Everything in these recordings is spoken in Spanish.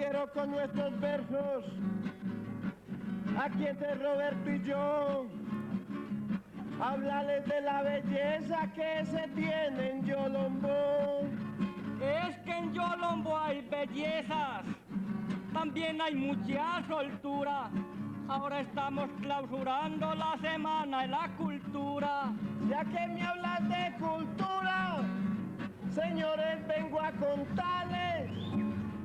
quiero con nuestros versos, aquí entre Roberto y yo, hablarles de la belleza que se tiene en Yolombó. Es que en Yolombó hay bellezas, también hay mucha soltura. Ahora estamos clausurando la semana de la cultura. Ya que me hablas de cultura, señores, vengo a contarles,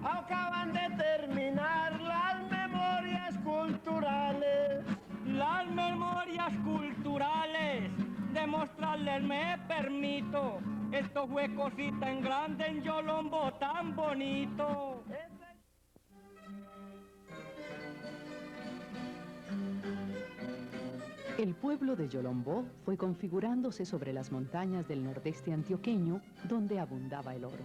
acaban de terminar las memorias culturales. Las memorias culturales, demostrarles me permito, esto fue cosita en grande en Yolombó tan bonito. El pueblo de Yolombó fue configurándose sobre las montañas del nordeste antioqueño, donde abundaba el oro.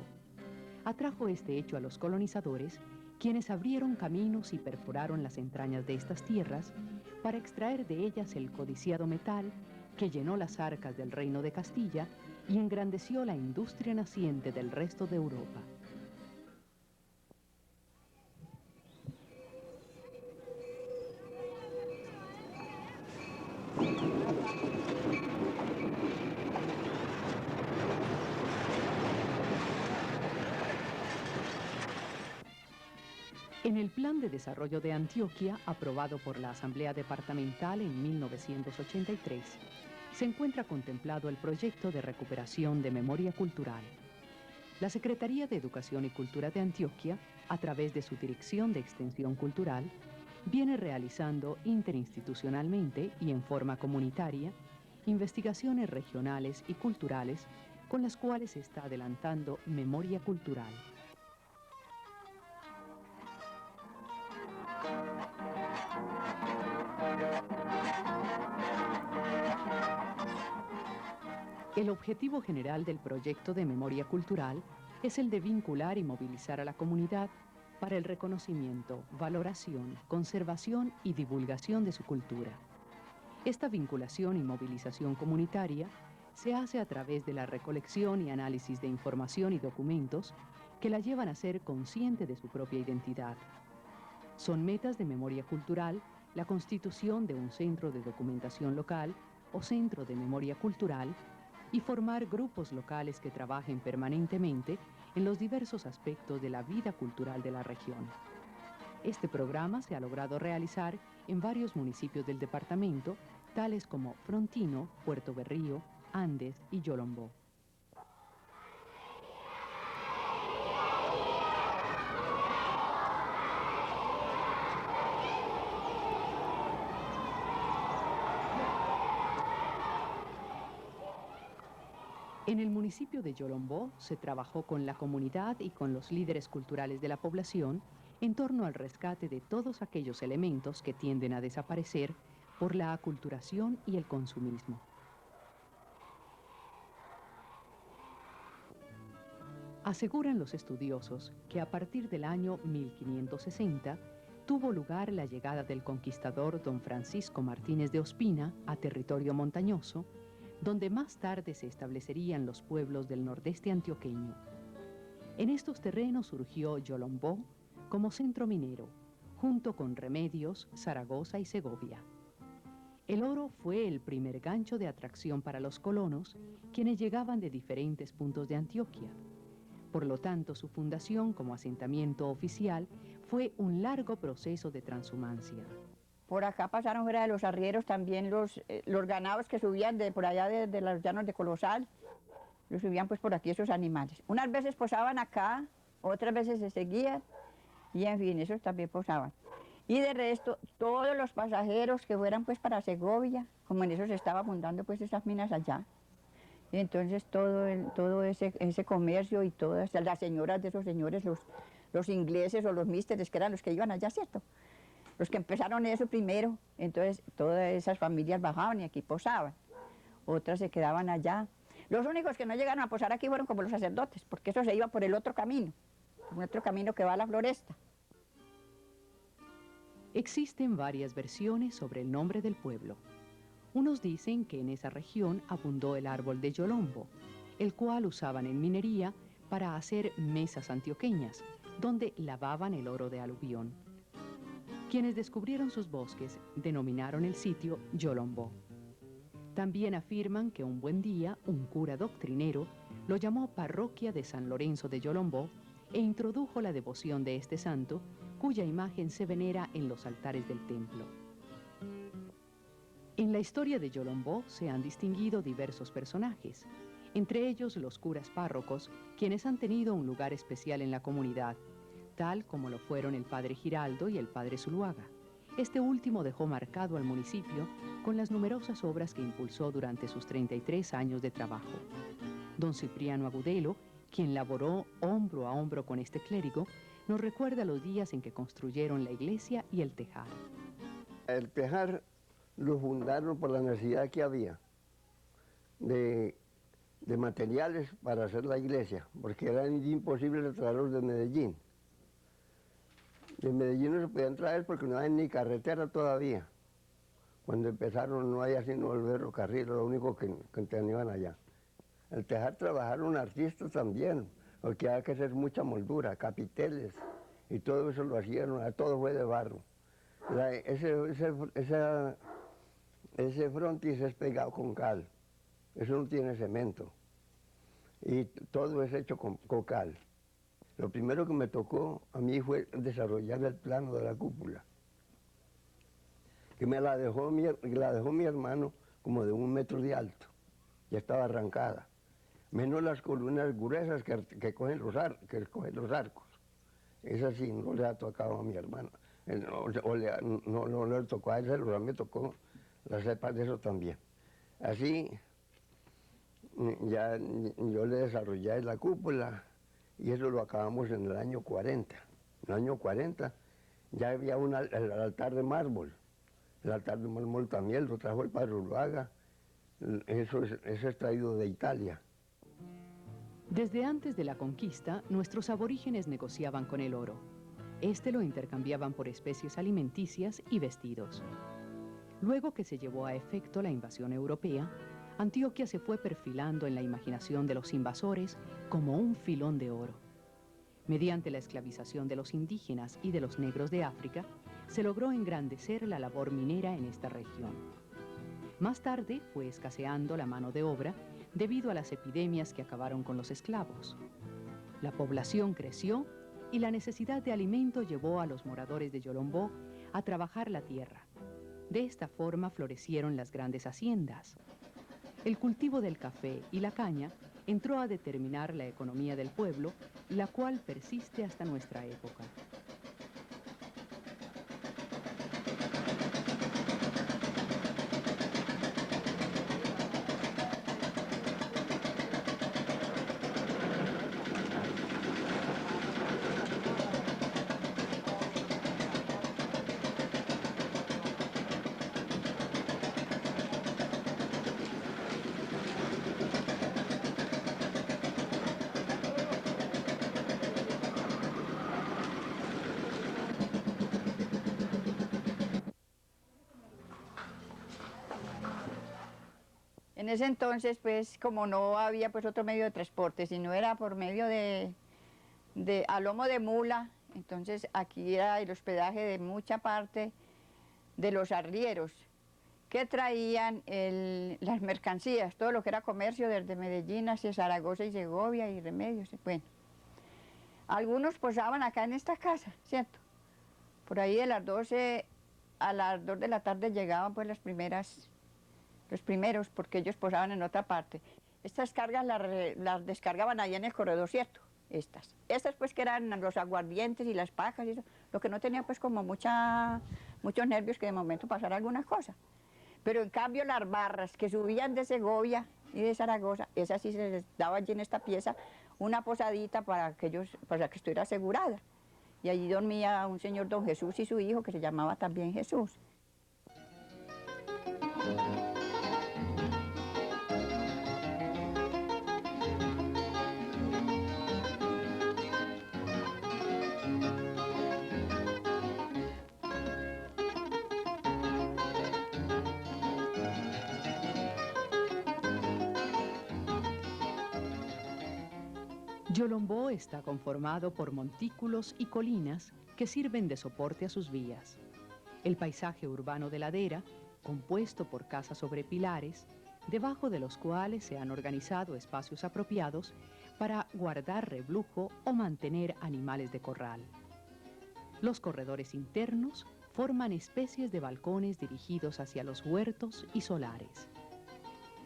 Atrajo este hecho a los colonizadores, quienes abrieron caminos y perforaron las entrañas de estas tierras para extraer de ellas el codiciado metal que llenó las arcas del reino de Castilla y engrandeció la industria naciente del resto de Europa. En el Plan de Desarrollo de Antioquia, aprobado por la Asamblea Departamental en 1983, se encuentra contemplado el proyecto de recuperación de memoria cultural. La Secretaría de Educación y Cultura de Antioquia, a través de su Dirección de Extensión Cultural, viene realizando interinstitucionalmente y en forma comunitaria investigaciones regionales y culturales con las cuales se está adelantando memoria cultural. El objetivo general del proyecto de memoria cultural es el de vincular y movilizar a la comunidad para el reconocimiento, valoración, conservación y divulgación de su cultura. Esta vinculación y movilización comunitaria se hace a través de la recolección y análisis de información y documentos que la llevan a ser consciente de su propia identidad. Son metas de memoria cultural la constitución de un centro de documentación local o centro de memoria cultural y formar grupos locales que trabajen permanentemente en los diversos aspectos de la vida cultural de la región. Este programa se ha logrado realizar en varios municipios del departamento, tales como Frontino, Puerto Berrío, Andes y Yolombó. En el municipio de Yolombó se trabajó con la comunidad y con los líderes culturales de la población en torno al rescate de todos aquellos elementos que tienden a desaparecer por la aculturación y el consumismo. Aseguran los estudiosos que a partir del año 1560 tuvo lugar la llegada del conquistador don Francisco Martínez de Ospina a territorio montañoso, donde más tarde se establecerían los pueblos del nordeste antioqueño. En estos terrenos surgió Yolombó como centro minero, junto con Remedios, Zaragoza y Segovia. El oro fue el primer gancho de atracción para los colonos, quienes llegaban de diferentes puntos de Antioquia. Por lo tanto, su fundación como asentamiento oficial fue un largo proceso de transhumancia. Por acá pasaron fuera de los arrieros también los ganados que subían por allá de los llanos de Colosal, los subían pues por aquí esos animales. Unas veces posaban acá, otras veces se seguían, y en fin, esos también posaban. Y de resto, todos los pasajeros que fueran pues para Segovia, como en eso se estaba fundando pues esas minas allá, y entonces todo ese comercio y todas las señoras de esos señores, los ingleses o los místeres, que eran los que iban allá, ¿cierto? Los que empezaron eso primero, entonces todas esas familias bajaban y aquí posaban, otras se quedaban allá. Los únicos que no llegaron a posar aquí fueron como los sacerdotes, porque eso se iba por el otro camino que va a la floresta. Existen varias versiones sobre el nombre del pueblo. Unos dicen que en esa región abundó el árbol de Yolombo, el cual usaban en minería para hacer mesas antioqueñas, donde lavaban el oro de aluvión. Quienes descubrieron sus bosques denominaron el sitio Yolombó. También afirman que un buen día un cura doctrinero lo llamó Parroquia de San Lorenzo de Yolombó e introdujo la devoción de este santo, cuya imagen se venera en los altares del templo. En la historia de Yolombó se han distinguido diversos personajes, entre ellos los curas párrocos, quienes han tenido un lugar especial en la comunidad, tal como lo fueron el padre Giraldo y el padre Zuluaga. Este último dejó marcado al municipio con las numerosas obras que impulsó durante sus 33 años de trabajo. Don Cipriano Agudelo, quien laboró hombro a hombro con este clérigo, nos recuerda los días en que construyeron la iglesia y el tejar. El tejar lo fundaron por la necesidad que había de materiales para hacer la iglesia, porque era imposible traerlos de Medellín. De Medellín no se podían traer porque no hay ni carretera todavía. Cuando empezaron no había sino el ferrocarril, lo único que tenían allá. El tejar trabajaron artistas también, porque había que hacer mucha moldura, capiteles, y todo eso lo hacían, todo fue de barro. Ese frontis es pegado con cal, eso no tiene cemento, y todo es hecho con cal. Lo primero que me tocó a mí fue desarrollar el plano de la cúpula, que me la dejó mi hermano como de 1 metro de alto, ya estaba arrancada, menos las columnas gruesas que cogen los arcos. Esas sí no le ha tocado a mi hermano, no le tocó a él, a mí me tocó las cepas de eso también. Así ya yo le desarrollé la cúpula y eso lo acabamos en el año 40. En el año 40 ya había el altar de mármol. El altar de mármol también lo trajo el padre Zuluaga. Eso es traído de Italia. Desde antes de la conquista, nuestros aborígenes negociaban con el oro. Este lo intercambiaban por especies alimenticias y vestidos. Luego que se llevó a efecto la invasión europea, Antioquia se fue perfilando en la imaginación de los invasores como un filón de oro. Mediante la esclavización de los indígenas y de los negros de África, se logró engrandecer la labor minera en esta región. Más tarde fue escaseando la mano de obra debido a las epidemias que acabaron con los esclavos. La población creció y la necesidad de alimento llevó a los moradores de Yolombó a trabajar la tierra. De esta forma florecieron las grandes haciendas. El cultivo del café y la caña entró a determinar la economía del pueblo, la cual persiste hasta nuestra época. En ese entonces, pues, como no había pues otro medio de transporte, sino era por medio a lomo de mula, entonces aquí era el hospedaje de mucha parte de los arrieros que traían las mercancías, todo lo que era comercio desde Medellín hacia Zaragoza y Segovia y Remedios. Bueno, algunos posaban acá en esta casa, ¿cierto? Por ahí de las 12 a las 2 de la tarde llegaban pues los primeros, porque ellos posaban en otra parte. Estas cargas las descargaban allá en el corredor, ¿cierto? Estas pues que eran los aguardientes y las pajas y eso, lo que no tenía pues como muchos nervios que de momento pasara alguna cosa. Pero en cambio las barras que subían de Segovia y de Zaragoza, esas sí se les daba allí en esta pieza una posadita para que estuviera asegurada. Y allí dormía un señor don Jesús y su hijo que se llamaba también Jesús. Yolombó está conformado por montículos y colinas que sirven de soporte a sus vías. El paisaje urbano de ladera, compuesto por casas sobre pilares, debajo de los cuales se han organizado espacios apropiados para guardar reblujo o mantener animales de corral. Los corredores internos forman especies de balcones dirigidos hacia los huertos y solares.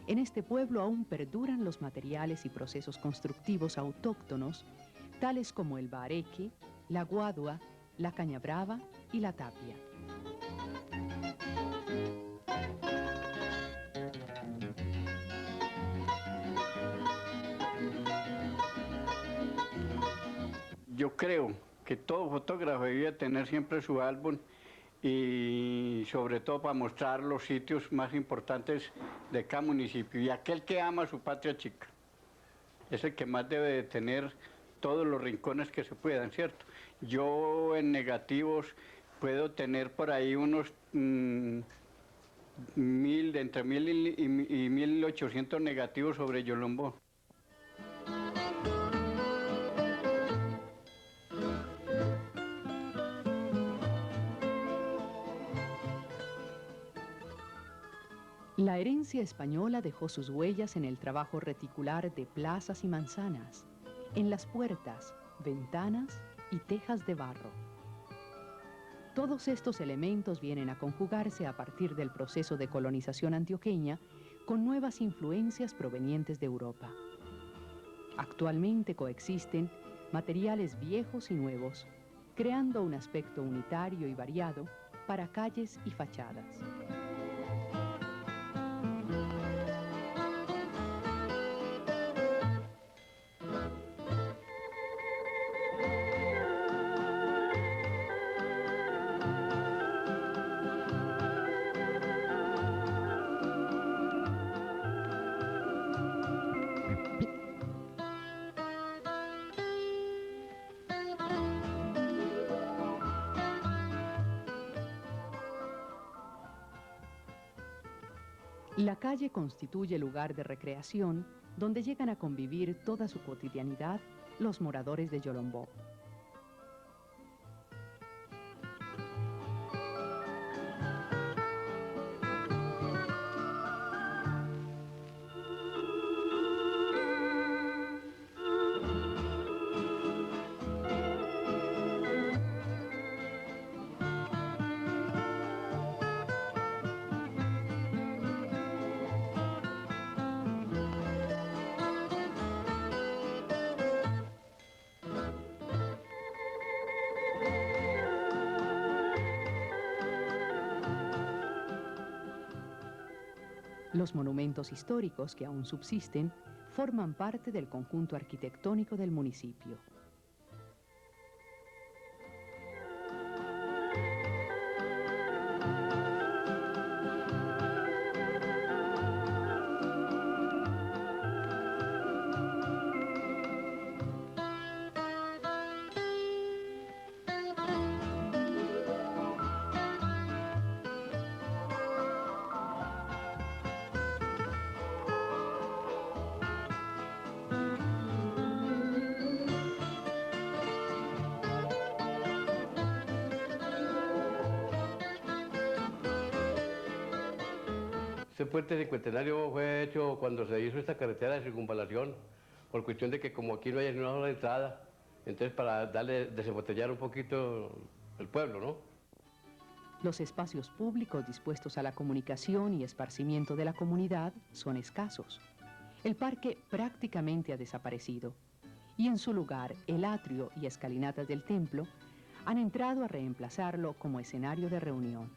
En este pueblo aún perduran los materiales y procesos constructivos autóctonos, tales como el bareque, la guadua, la caña brava y la tapia. Yo creo que todo fotógrafo debía tener siempre su álbum y sobre todo para mostrar los sitios más importantes de cada municipio. Y aquel que ama su patria chica es el que más debe de tener todos los rincones que se puedan, ¿cierto? Yo en negativos puedo tener por ahí unos entre 1000 y 1800 negativos sobre Yolombó. La herencia española dejó sus huellas en el trabajo reticular de plazas y manzanas, en las puertas, ventanas y tejas de barro. Todos estos elementos vienen a conjugarse a partir del proceso de colonización antioqueña con nuevas influencias provenientes de Europa. Actualmente coexisten materiales viejos y nuevos, creando un aspecto unitario y variado para calles y fachadas. La calle constituye lugar de recreación donde llegan a convivir toda su cotidianidad los moradores de Yolombó. Los monumentos históricos que aún subsisten forman parte del conjunto arquitectónico del municipio. Este puente cincuentenario fue hecho cuando se hizo esta carretera de circunvalación, por cuestión de que como aquí no hay una sola entrada, entonces para desembotellar un poquito el pueblo, ¿no? Los espacios públicos dispuestos a la comunicación y esparcimiento de la comunidad son escasos. El parque prácticamente ha desaparecido y en su lugar el atrio y escalinatas del templo han entrado a reemplazarlo como escenario de reunión.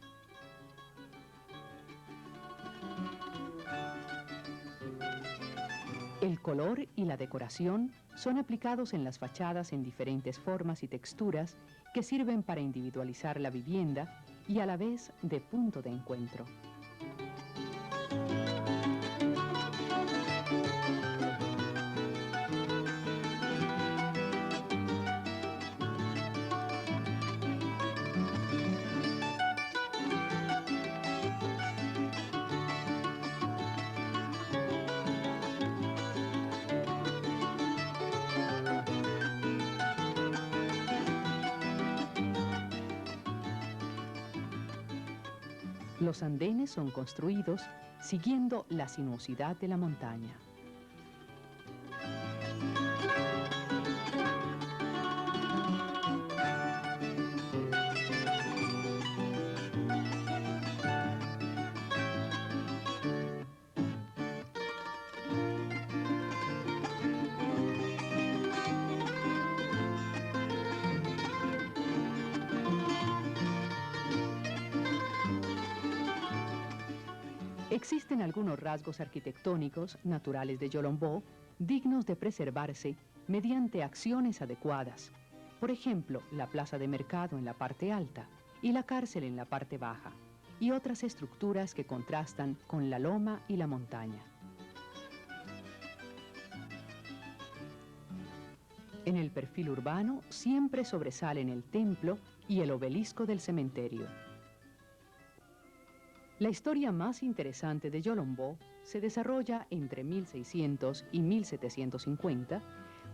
El color y la decoración son aplicados en las fachadas en diferentes formas y texturas que sirven para individualizar la vivienda y a la vez de punto de encuentro. Los andenes son construidos siguiendo la sinuosidad de la montaña. Existen algunos rasgos arquitectónicos naturales de Yolombó dignos de preservarse mediante acciones adecuadas. Por ejemplo, la plaza de mercado en la parte alta y la cárcel en la parte baja, y otras estructuras que contrastan con la loma y la montaña. En el perfil urbano siempre sobresalen el templo y el obelisco del cementerio. La historia más interesante de Yolombó se desarrolla entre 1600 y 1750,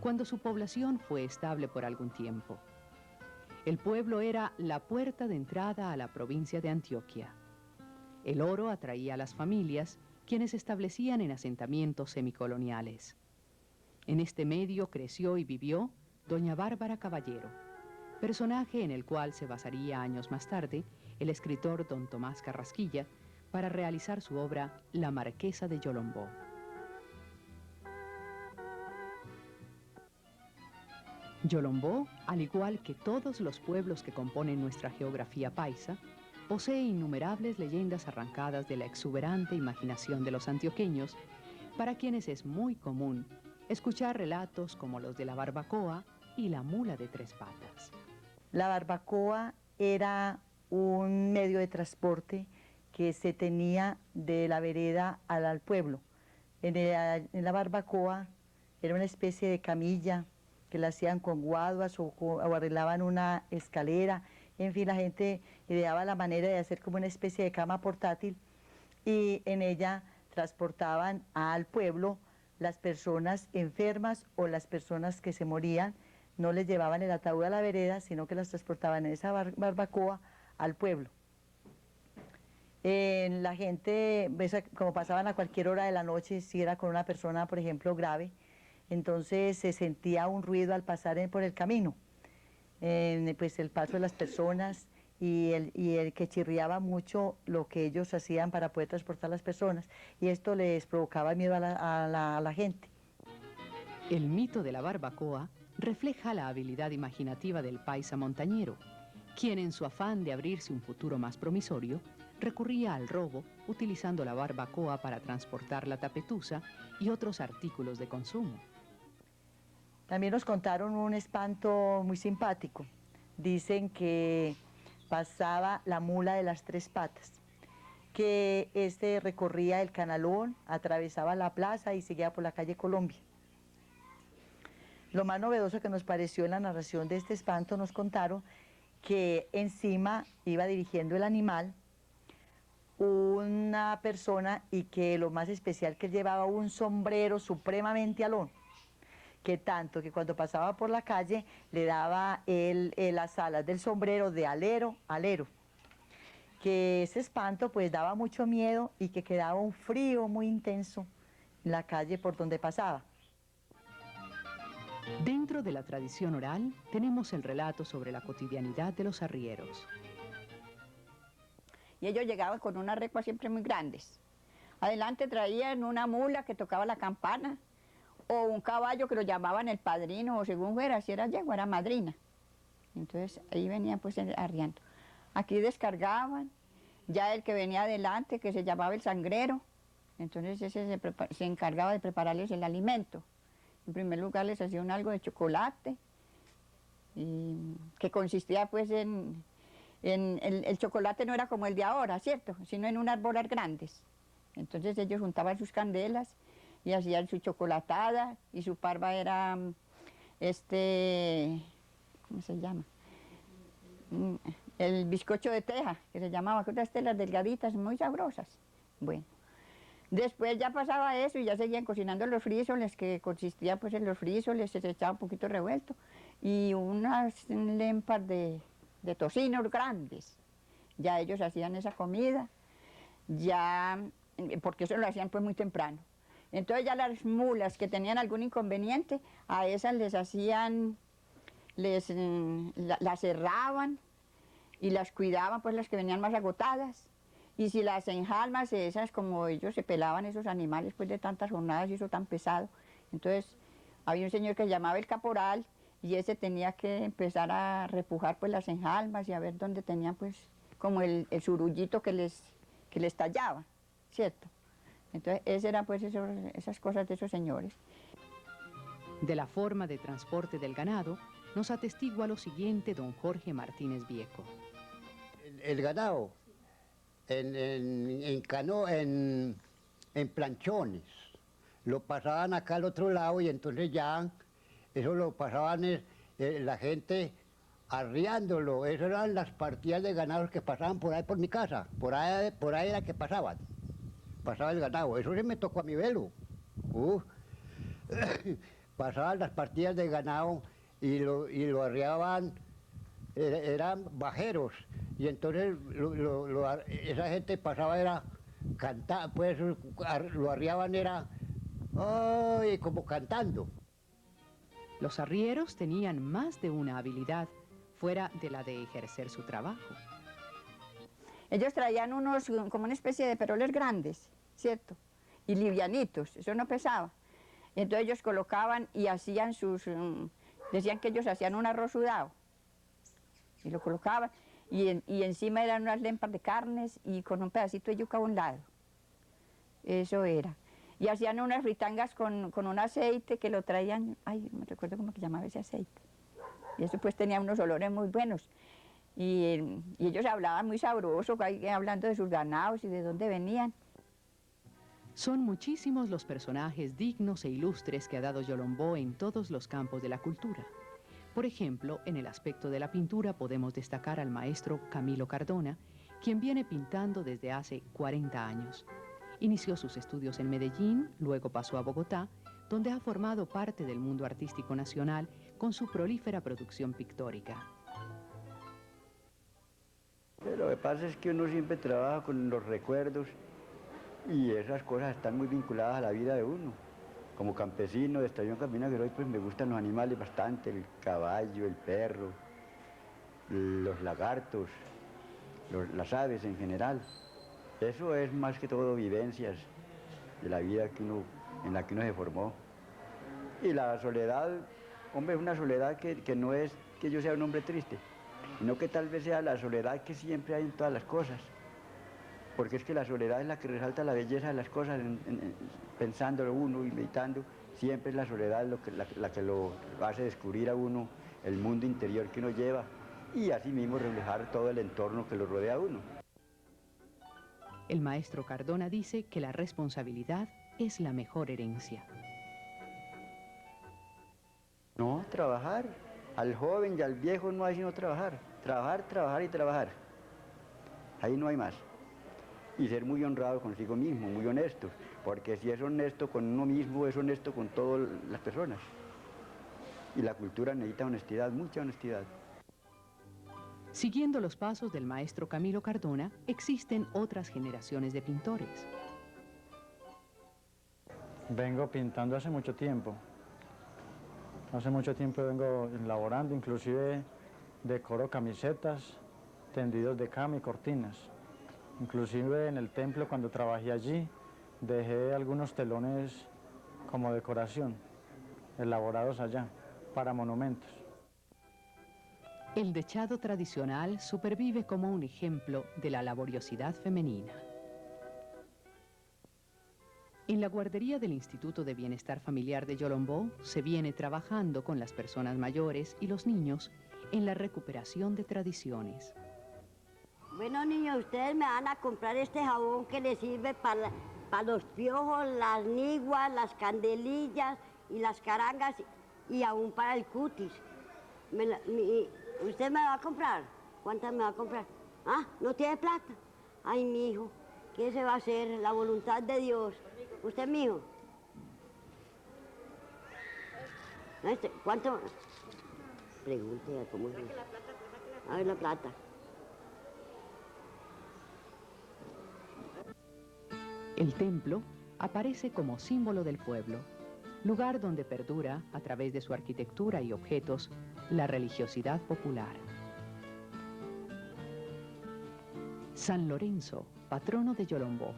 cuando su población fue estable por algún tiempo. El pueblo era la puerta de entrada a la provincia de Antioquia. El oro atraía a las familias, quienes se establecían en asentamientos semicoloniales. En este medio creció y vivió doña Bárbara Caballero, personaje en el cual se basaría años más tarde el escritor don Tomás Carrasquilla para realizar su obra La Marquesa de Yolombó. Yolombó, al igual que todos los pueblos que componen nuestra geografía paisa, posee innumerables leyendas arrancadas de la exuberante imaginación de los antioqueños, para quienes es muy común escuchar relatos como los de la barbacoa y la mula de tres patas. La barbacoa era un medio de transporte que se tenía de la vereda al pueblo. En la barbacoa era una especie de camilla que la hacían con guaduas o arreglaban una escalera. En fin, la gente ideaba la manera de hacer como una especie de cama portátil y en ella transportaban al pueblo las personas enfermas o las personas que se morían. No les llevaban el ataúd a la vereda, sino que las transportaban en esa barbacoa al pueblo. La gente, como pasaban a cualquier hora de la noche, si era con una persona, por ejemplo, grave, entonces se sentía un ruido al pasar por el camino. Pues el paso de las personas y el que chirriaba mucho lo que ellos hacían para poder transportar a las personas, y esto les provocaba miedo a la gente. El mito de la barbacoa refleja la habilidad imaginativa del paisa montañero, quien en su afán de abrirse un futuro más promisorio, recurría al robo utilizando la barbacoa para transportar la tapetusa y otros artículos de consumo. También nos contaron un espanto muy simpático. Dicen que pasaba la mula de las tres patas, que recorría el canalón, atravesaba la plaza y seguía por la calle Colombia. Lo más novedoso que nos pareció en la narración de este espanto, nos contaron que encima iba dirigiendo el animal una persona, y que lo más especial, que llevaba un sombrero supremamente alón, que tanto que cuando pasaba por la calle le daba las alas del sombrero de alero a alero, que ese espanto pues daba mucho miedo y que quedaba un frío muy intenso en la calle por donde pasaba. Dentro de la tradición oral tenemos el relato sobre la cotidianidad de los arrieros. Y ellos llegaban con unas recuas siempre muy grandes. Adelante traían una mula que tocaba la campana, o un caballo que lo llamaban el padrino, o según fuera, si era yegua, era madrina. Entonces ahí venían pues arriando. Aquí descargaban, ya el que venía adelante, que se llamaba el sangrero, entonces ese se encargaba de prepararles el alimento. En primer lugar les hacían algo de chocolate, que consistía pues el chocolate no era como el de ahora, ¿cierto?, sino en unas bolas grandes. Entonces ellos juntaban sus candelas y hacían su chocolatada, y su parva era, ¿cómo se llama? El bizcocho de teja, que se llamaba, con unas telas delgaditas muy sabrosas. Bueno, después ya pasaba eso y ya seguían cocinando los frisoles, que consistía pues en los frisoles, se echaba un poquito revuelto, y unas lempas de tocinos grandes. Ya ellos hacían esa comida, ya, porque eso lo hacían pues muy temprano. Entonces ya las mulas que tenían algún inconveniente, a esas les hacían, las cerraban y las cuidaban, pues las que venían más agotadas. Y si las enjalmas, esas, como ellos se pelaban esos animales pues de tantas jornadas y eso tan pesado, entonces había un señor que se llamaba el caporal y ese tenía que empezar a repujar pues las enjalmas y a ver dónde tenían pues como el surullito que les tallaba, ¿cierto? Entonces esas eran pues esas cosas de esos señores. De la forma de transporte del ganado nos atestigua lo siguiente don Jorge Martínez Vieco. El ganado en planchones, lo pasaban acá al otro lado y entonces ya eso lo pasaban la gente arriándolo. Esas eran las partidas de ganado que pasaban por ahí por mi casa, por ahí era que pasaba el ganado. Eso se me tocó a mi velo. Pasaban las partidas de ganado y lo arriaban, eran bajeros, y entonces esa gente pasaba, era cantar, pues lo arriaban, era como cantando. Los arrieros tenían más de una habilidad fuera de la de ejercer su trabajo. Ellos traían unos, como una especie de peroles grandes, ¿cierto? Y livianitos, eso no pesaba. Entonces ellos colocaban y hacían decían que ellos hacían un arroz sudado. Y lo colocaban, y encima eran unas lempas de carnes y con un pedacito de yuca a un lado. Eso era. Y hacían unas fritangas con un aceite que lo traían, ay, no me recuerdo cómo se llamaba ese aceite. Y eso pues tenía unos olores muy buenos. Y ellos hablaban muy sabroso, hablando de sus ganados y de dónde venían. Son muchísimos los personajes dignos e ilustres que ha dado Yolombó en todos los campos de la cultura. Por ejemplo, en el aspecto de la pintura podemos destacar al maestro Camilo Cardona, quien viene pintando desde hace 40 años. Inició sus estudios en Medellín, luego pasó a Bogotá, donde ha formado parte del mundo artístico nacional con su prolífera producción pictórica. Lo que pasa es que uno siempre trabaja con los recuerdos y esas cosas están muy vinculadas a la vida de uno. Como campesino de Estación Campina Gueroy, pues me gustan los animales bastante, el caballo, el perro, los lagartos, las aves en general. Eso es más que todo vivencias de la vida en la que uno se formó. Y la soledad, hombre, es una soledad que no es que yo sea un hombre triste, sino que tal vez sea la soledad que siempre hay en todas las cosas. Porque es que la soledad es la que resalta la belleza de las cosas, pensándolo uno y meditando. Siempre es la soledad la que lo hace descubrir a uno el mundo interior que uno lleva y así mismo reflejar todo el entorno que lo rodea a uno. El maestro Cardona dice que la responsabilidad es la mejor herencia. No, trabajar. Al joven y al viejo no hay sino trabajar. Trabajar, trabajar y trabajar. Ahí no hay más. Y ser muy honrado consigo mismo, muy honesto, porque si es honesto con uno mismo, es honesto con todas las personas. Y la cultura necesita honestidad, mucha honestidad. Siguiendo los pasos del maestro Camilo Cardona, existen otras generaciones de pintores. Vengo pintando hace mucho tiempo. Hace mucho tiempo vengo elaborando, inclusive decoro camisetas, tendidos de cama y cortinas. Inclusive en el templo, cuando trabajé allí, dejé algunos telones como decoración, elaborados allá, para monumentos. El dechado tradicional supervive como un ejemplo de la laboriosidad femenina. En la guardería del Instituto de Bienestar Familiar de Yolombó se viene trabajando con las personas mayores y los niños en la recuperación de tradiciones. Bueno, niños, ustedes me van a comprar este jabón que les sirve para los piojos, las niguas, las candelillas y las carangas y aún para el cutis. ¿Usted me va a comprar? ¿Cuántas me va a comprar? ¿Ah? ¿No tiene plata? Ay, mi hijo, ¿qué se va a hacer? La voluntad de Dios. ¿Usted, mi hijo? ¿Cuánto? Pregunte, ¿cómo es? A ver la plata. El templo aparece como símbolo del pueblo, lugar donde perdura, a través de su arquitectura y objetos, la religiosidad popular. San Lorenzo, patrono de Yolombó,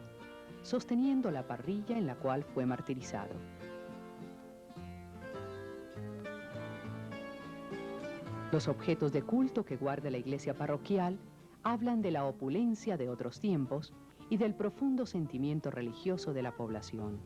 sosteniendo la parrilla en la cual fue martirizado. Los objetos de culto que guarda la iglesia parroquial hablan de la opulencia de otros tiempos y del profundo sentimiento religioso de la población.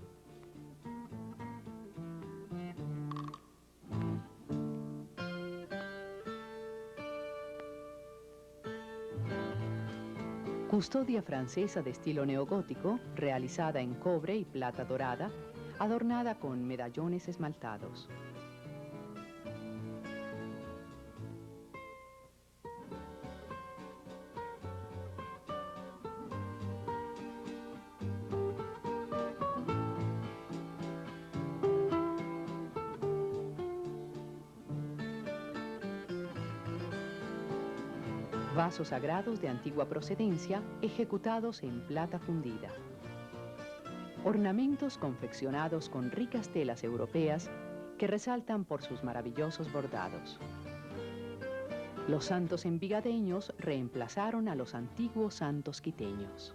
Custodia francesa de estilo neogótico, realizada en cobre y plata dorada, adornada con medallones esmaltados. Vasos sagrados de antigua procedencia ejecutados en plata fundida. Ornamentos confeccionados con ricas telas europeas que resaltan por sus maravillosos bordados. Los santos envigadeños reemplazaron a los antiguos santos quiteños.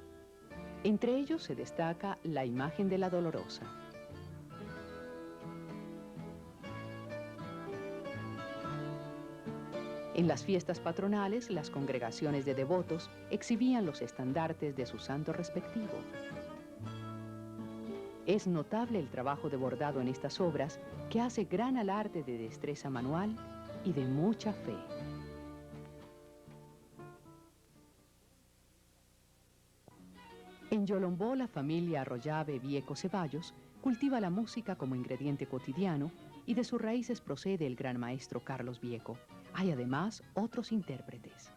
Entre ellos se destaca la imagen de la Dolorosa. En las fiestas patronales, las congregaciones de devotos exhibían los estandartes de su santo respectivo. Es notable el trabajo de bordado en estas obras, que hace gran alarde de destreza manual y de mucha fe. En Yolombó, la familia Arroyave Vieco Ceballos cultiva la música como ingrediente cotidiano y de sus raíces procede el gran maestro Carlos Vieco. Hay además otros intérpretes.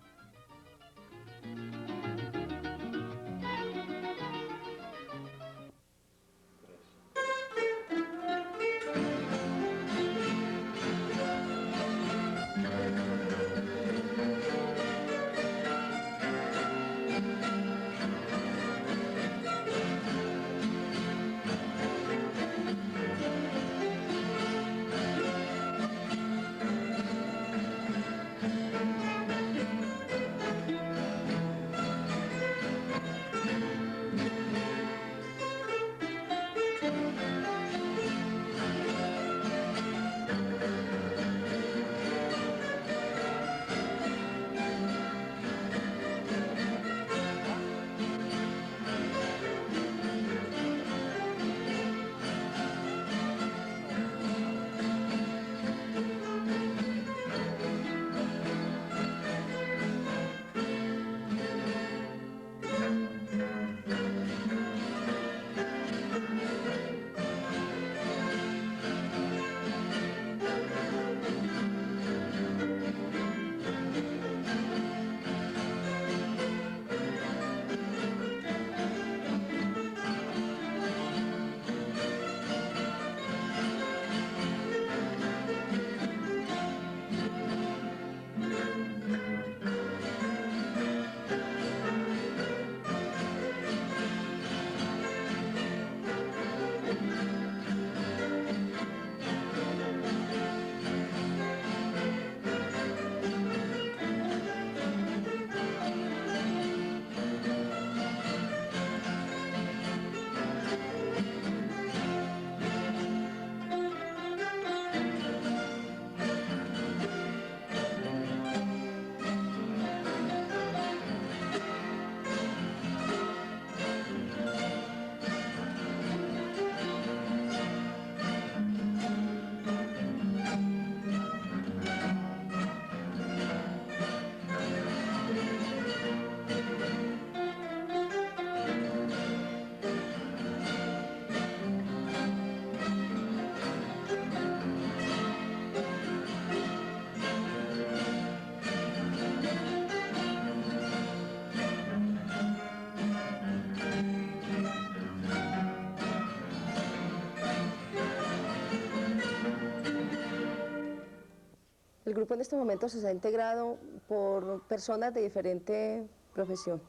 El grupo en este momento se ha integrado por personas de diferente profesión.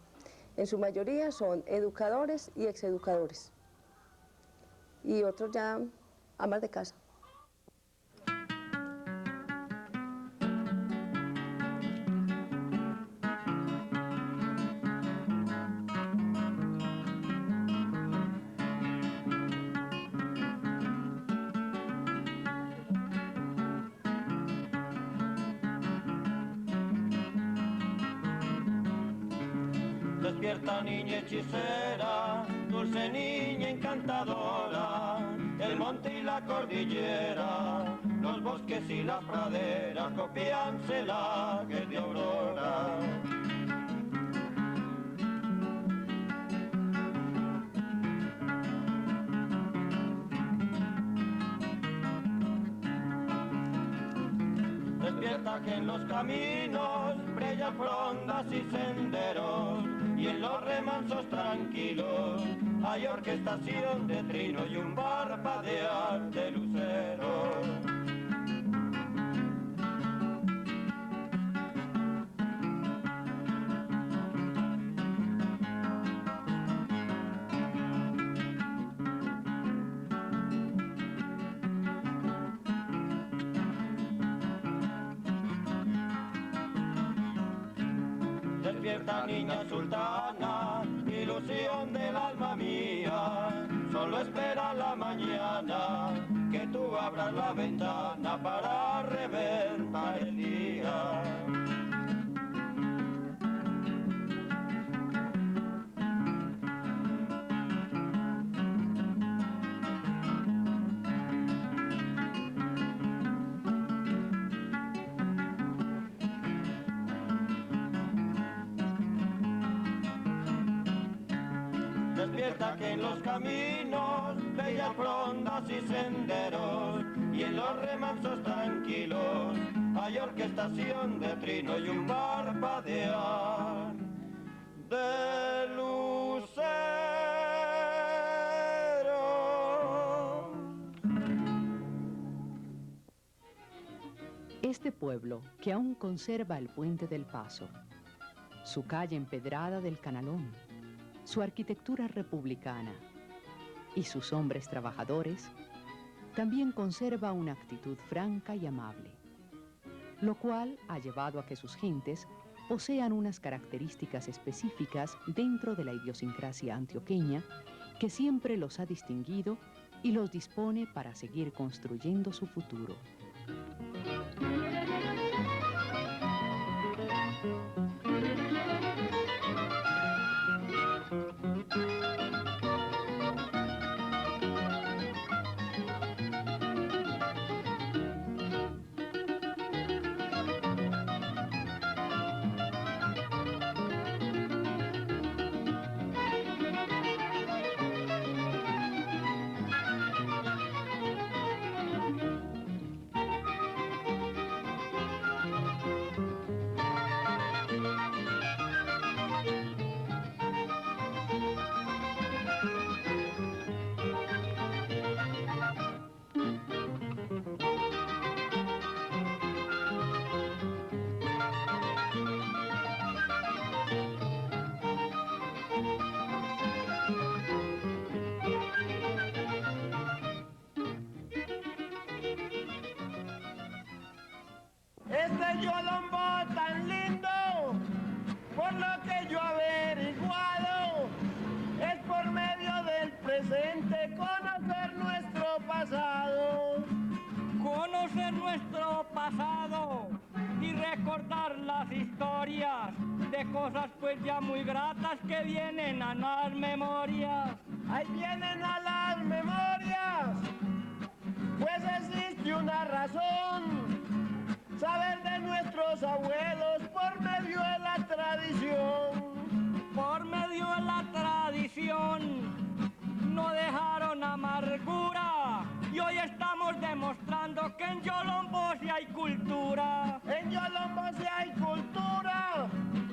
En su mayoría son educadores y exeducadores. Y otros ya amas de casa. Despierta, niña hechicera, dulce niña encantadora, el monte y la cordillera, los bosques y las praderas copian celajes de aurora. Despierta que en los caminos brillan frondas y senderos, y en los remansos tranquilos hay orquestación de trino y un parpadear de luceros. Despierta, niña sultana, ilusión del alma mía, solo espera la mañana, que tú abras la ventana para reventar el día. Despierta que en los caminos, bellas frondas y senderos, y en los remansos tranquilos, hay orquestación de trino y un parpadear de luceros. Este pueblo, que aún conserva el puente del Paso, su calle empedrada del Canalón, su arquitectura republicana y sus hombres trabajadores, también conserva una actitud franca y amable, lo cual ha llevado a que sus gentes posean unas características específicas dentro de la idiosincrasia antioqueña que siempre los ha distinguido y los dispone para seguir construyendo su futuro. Este Yolombo tan lindo, por lo que yo he averiguado, es por medio del presente conocer nuestro pasado. Conocer nuestro pasado y recordar las historias de cosas pues ya muy gratas que vienen a las memorias. Ahí vienen a las memorias, pues existe una razón. Saber de nuestros abuelos por medio de la tradición. Por medio de la tradición no dejaron amargura y hoy estamos demostrando que en Yolombo sí hay cultura. En Yolombo sí hay cultura,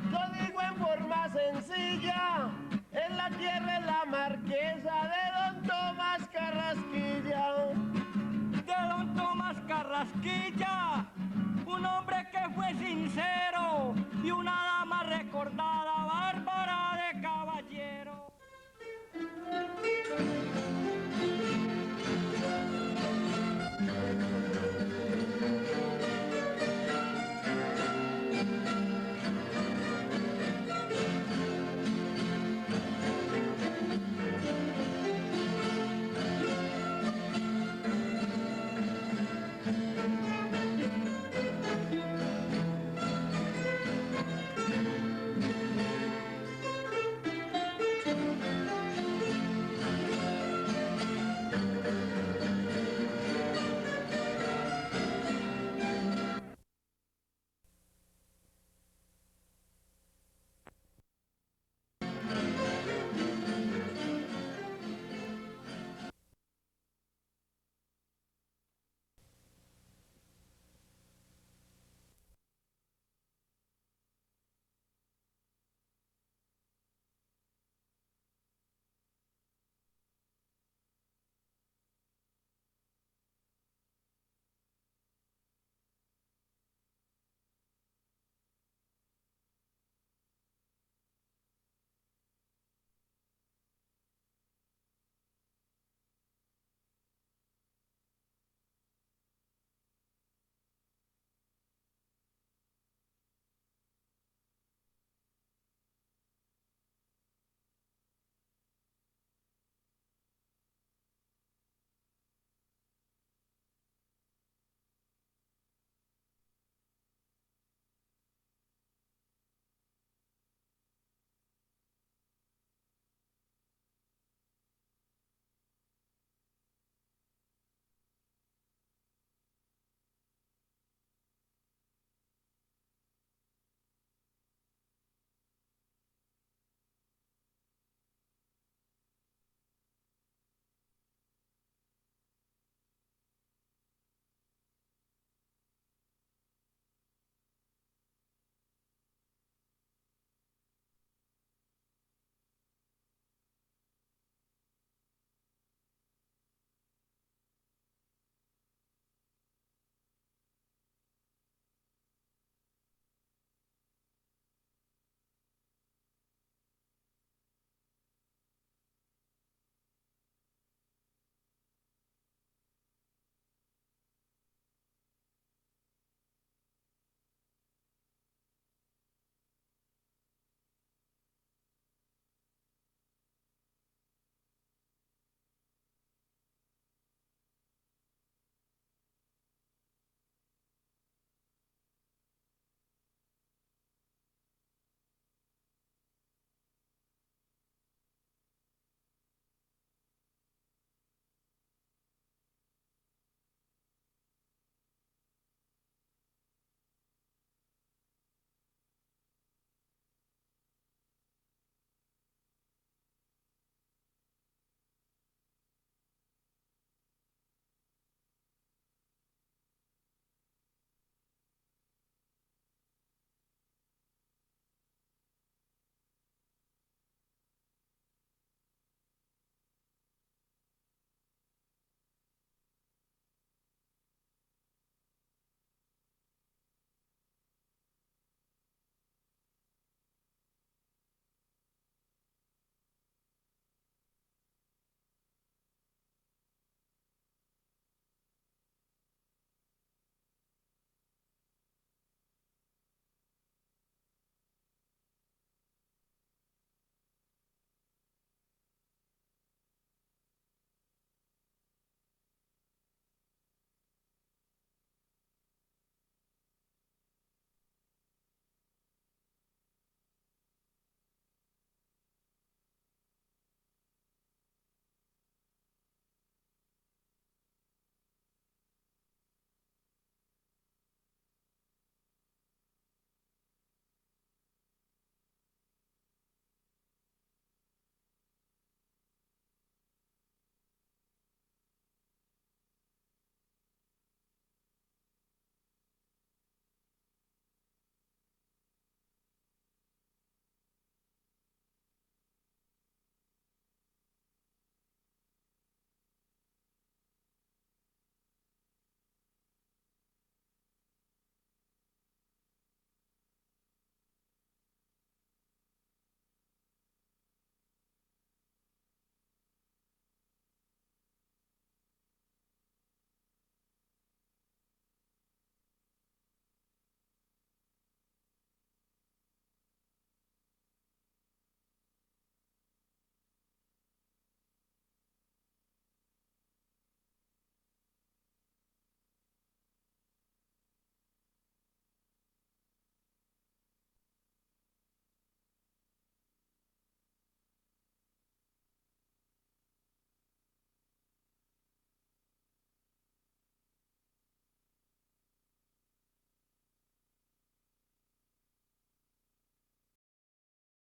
lo digo en forma sencilla, en la tierra es la marquesa de